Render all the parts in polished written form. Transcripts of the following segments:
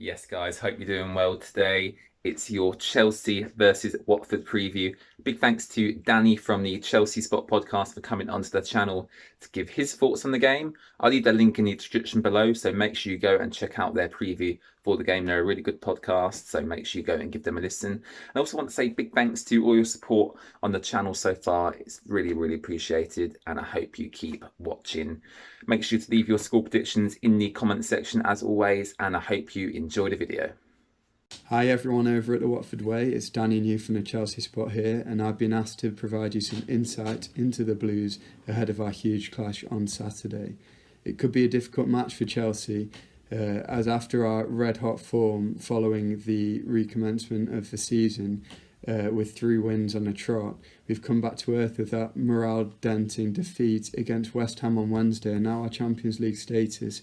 Yes, guys, hope you're doing well today. It's your Chelsea versus Watford preview. Big thanks to Danny from the Chelsea Spot Podcast for coming onto the channel to give his thoughts on the game. I'll leave their link in the description below, so make sure you go and check out their preview for the game. They're a really good podcast, so make sure you go and give them a listen. I also want to say big thanks to all your support on the channel so far. It's really, really appreciated, and I hope you keep watching. Make sure to leave your score predictions in the comment section as always, and I hope you enjoy the video. Hi everyone over at The Watford Way, it's Danny New from the Chelsea Spot here, and I've been asked to provide you some insight into the Blues ahead of our huge clash on Saturday. It could be a difficult match for Chelsea, as after our red-hot form following the recommencement of the season, with 3 wins on a trot, we've come back to earth with that morale-denting defeat against West Ham on Wednesday, and now our Champions League status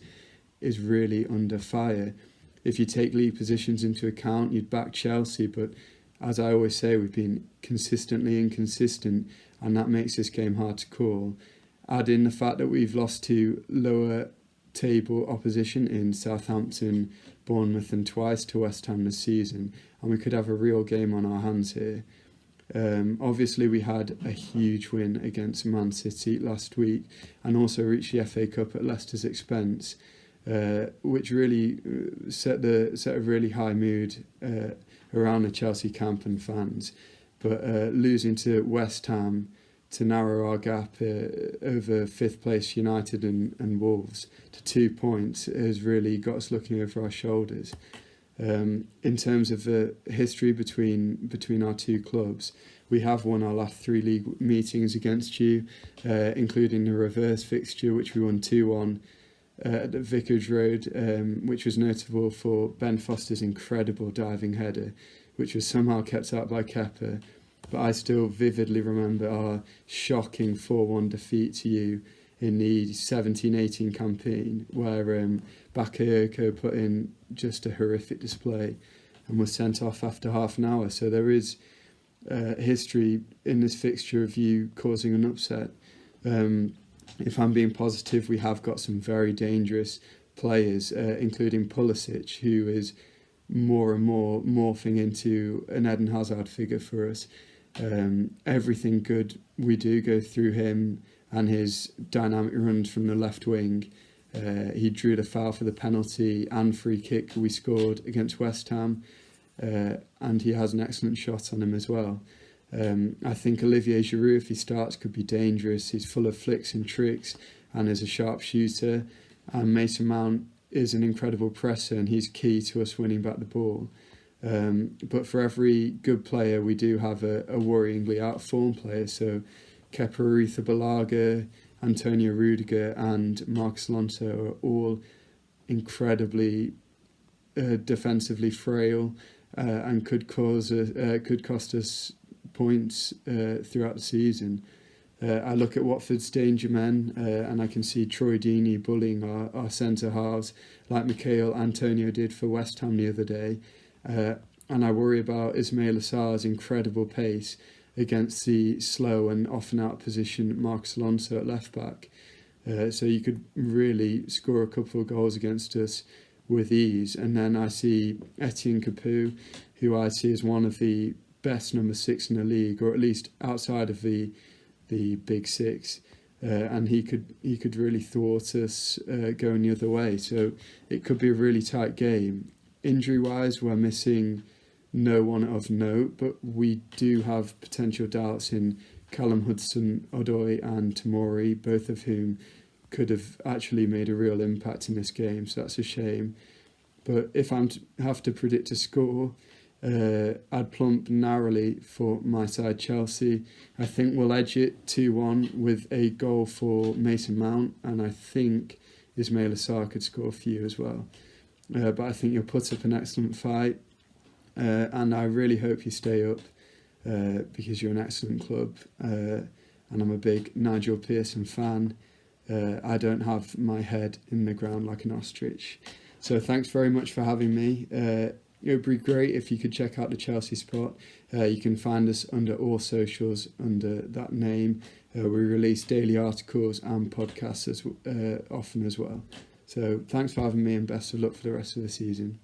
is really under fire. If you take league positions into account, you'd back Chelsea, but as I always say, we've been consistently inconsistent, and that makes this game hard to call. Add in the fact that we've lost to lower table opposition in Southampton, Bournemouth and twice to West Ham this season, and we could have a real game on our hands here. Obviously we had a huge win against Man City last week and also reached the FA Cup at Leicester's expense, which really set a really high mood around the Chelsea camp and fans. But losing to West Ham to narrow our gap over 5th place United and Wolves to 2 points has really got us looking over our shoulders. In terms of the history between our two clubs, we have won our last 3 league meetings against you, including the reverse fixture which we won 2-1 at the Vicarage Road, which was notable for Ben Foster's incredible diving header, which was somehow kept out by Kepa. But I still vividly remember our shocking 4-1 defeat to you in the 17-18 campaign, where Bakayoko put in just a horrific display and was sent off after half an hour. So there is history in this fixture of you causing an upset. If I'm being positive, we have got some very dangerous players, including Pulisic, who is more and more morphing into an Eden Hazard figure for us. Everything good we do go through him and his dynamic runs from the left wing. He drew the foul for the penalty and free kick we scored against West Ham, and he has an excellent shot on him as well. I think Olivier Giroud, if he starts, could be dangerous. He's full of flicks and tricks and is a sharp shooter. And Mason Mount is an incredible presser and he's key to us winning back the ball. But for every good player, we do have a worryingly out-of-form player. So Kepa Arrizabalaga, Antonio Rudiger and Marcos Alonso are all incredibly defensively frail and could cost us points throughout the season. I look at Watford's danger men and I can see Troy Deeney bullying our centre halves like Mikel Antonio did for West Ham the other day, and I worry about Ismail Assar's incredible pace against the slow and often out position Marcos Alonso at left back. So you could really score a couple of goals against us with ease. And then I see Etienne Capoue, who I see as one of the best number 6 in the league, or at least outside of the big 6, and he could really thwart us going the other way. So it could be a really tight game. Injury wise, we're missing no one of note, but we do have potential doubts in Callum Hudson-Odoi and Tomori, both of whom could have actually made a real impact in this game, so that's a shame. But if I'm to have to predict a score, I'd plump narrowly for my side, Chelsea. I think we'll edge it 2-1 with a goal for Mason Mount, and I think Ismail Assar could score a few as well. But I think you'll put up an excellent fight, and I really hope you stay up because you're an excellent club, and I'm a big Nigel Pearson fan. I don't have my head in the ground like an ostrich. So thanks very much for having me. It would be great if you could check out the Chelsea Spot. You can find us under all socials under that name. We release daily articles and podcasts often as well. So thanks for having me and best of luck for the rest of the season.